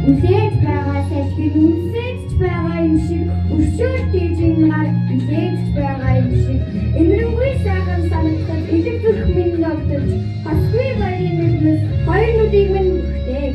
Үлээж байгаа салхин үнсэж байгаа юм шиг өршөөл дижин нар үлээж байгаа юм шиг эмрэнгүй сайхан санагдаад элэг зүрх минь ногдож хасгүй баярын нүднээс хоёр нүдийг минь бүхтэй.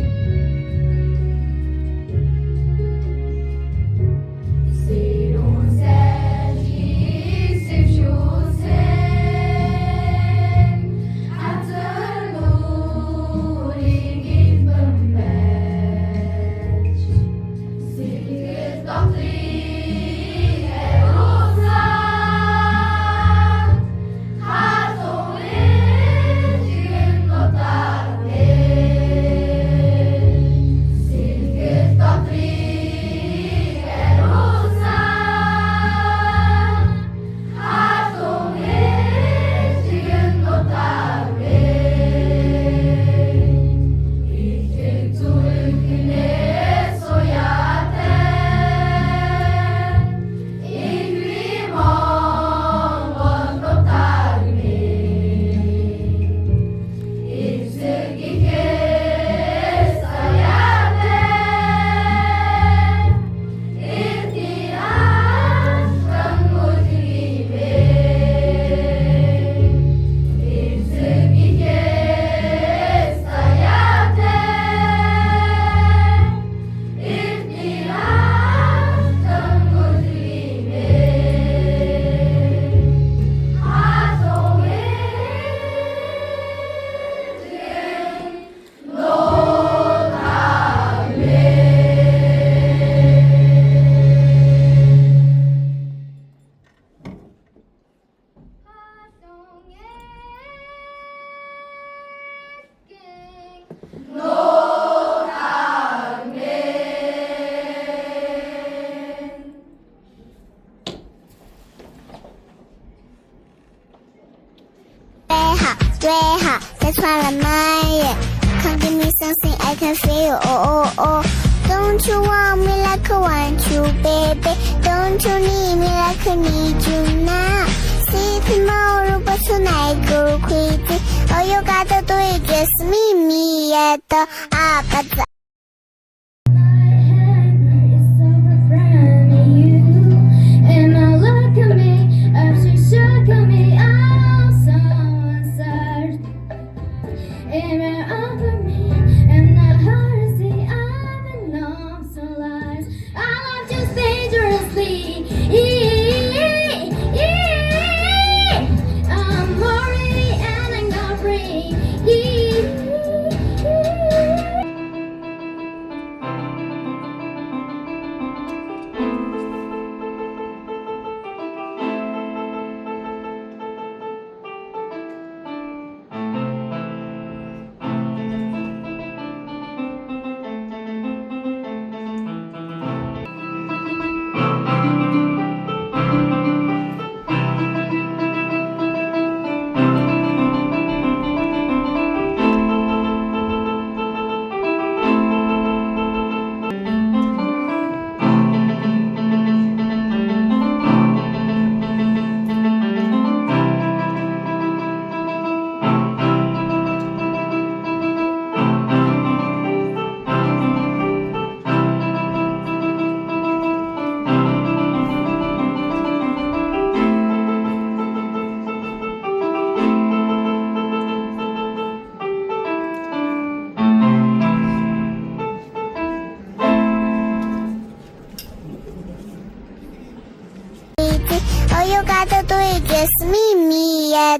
That's why I'm mine. Come give me something I can feel. Oh, oh, oh. Don't you want me like I want you, baby? Don't you need me like I need you now? See tomorrow, but tonight go crazy. All you gotta do is just meet me at the opposite.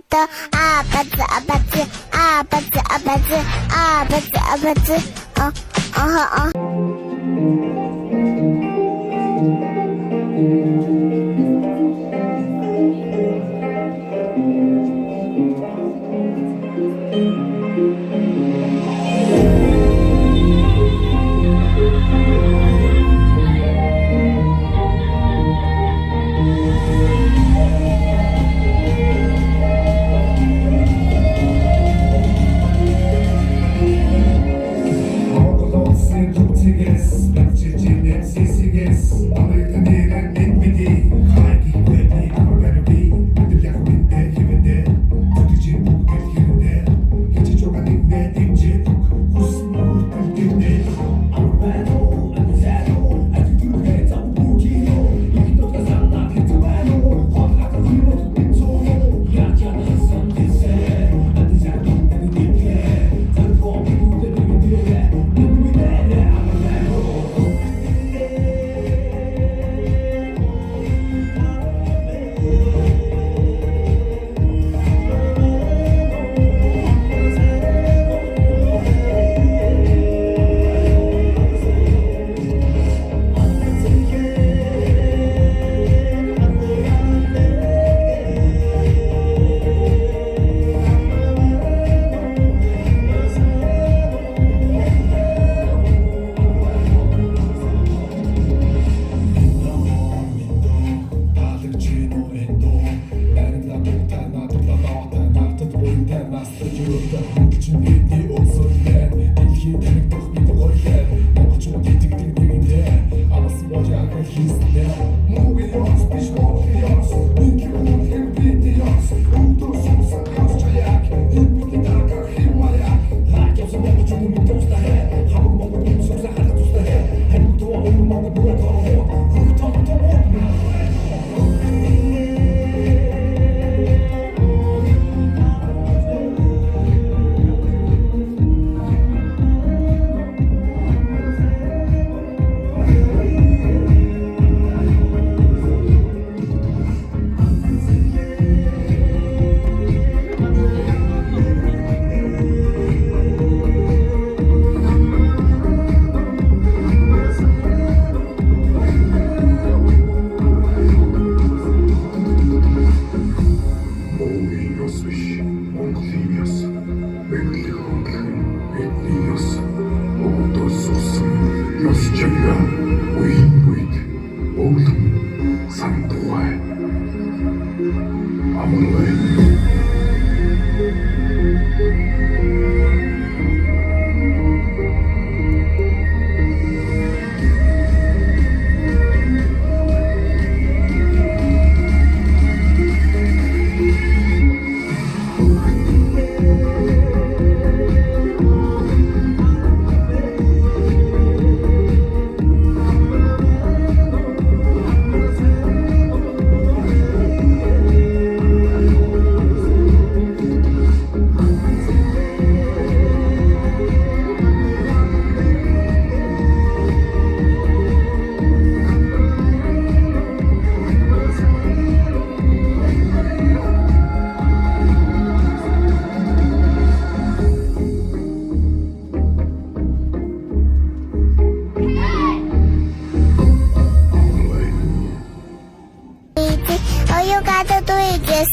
的阿巴子阿巴子阿巴子阿巴子阿巴子阿巴子，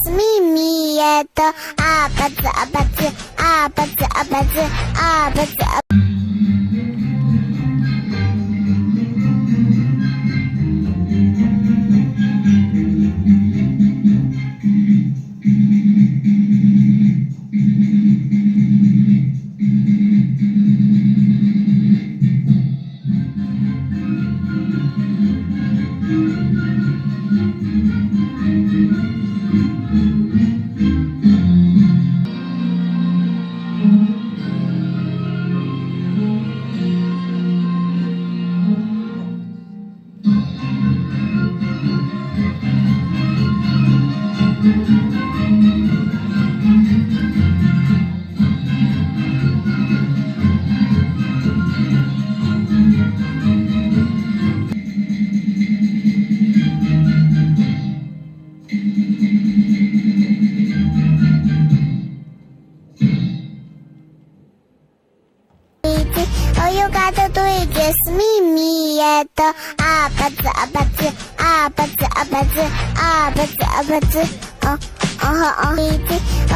是秘密的阿巴子阿巴子阿巴子阿巴子阿巴子阿。got the 对决是秘密耶的啊吧子啊吧子啊吧子啊吧子啊吧子啊吧子哦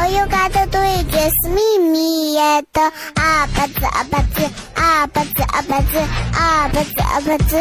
，you got the 对决是秘密耶的啊吧子啊吧子啊吧子啊吧子啊吧子啊吧子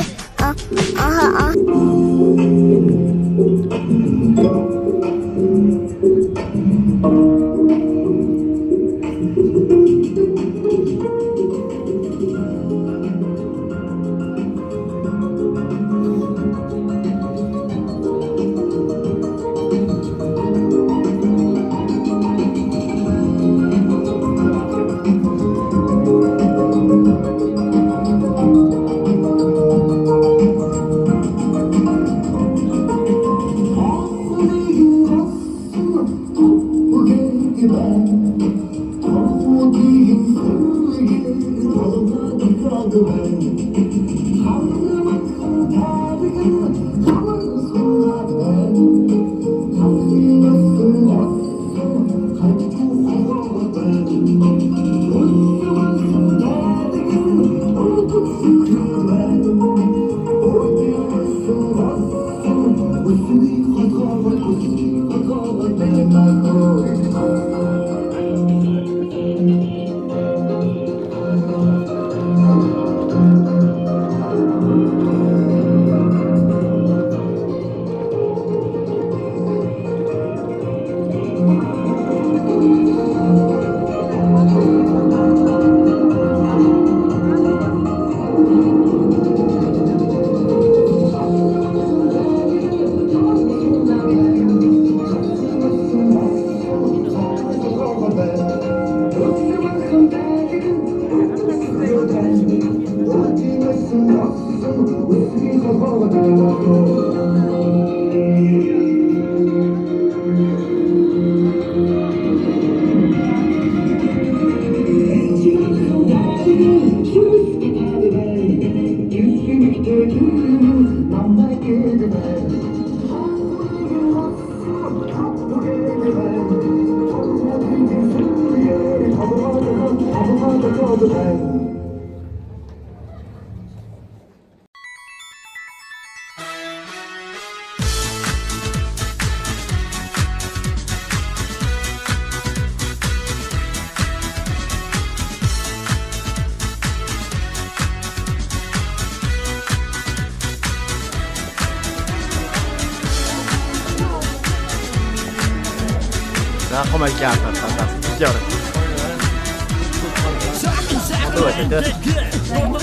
然后买家他叫的，对对对。